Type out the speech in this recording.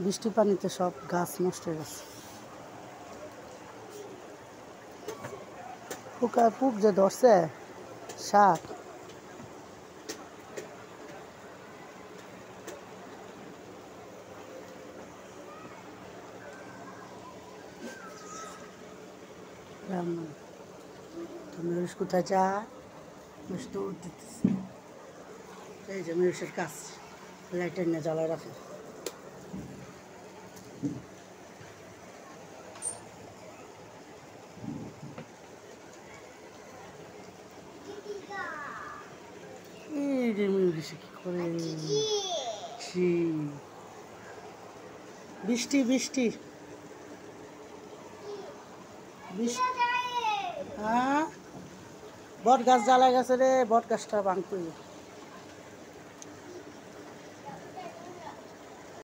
বৃষ্টি পানিতে সব গাছ নষ্ট হয়ে গেছে। পোকা পুক যে ধরছে শাক। ময়ূষ কোথায় যায়? ময়ূষ দৌড় দিতেছে। এই যে ময়ূষের কাজ, লাইটার নিয়ে জ্বালায় রাখে। এই যে ময়ূষ কি করে? বৃষ্টি বৃষ্টি হ্যাঁ, বট গাছ জ্বালায় গেছে রে, বট গাছটা ভাঙতে।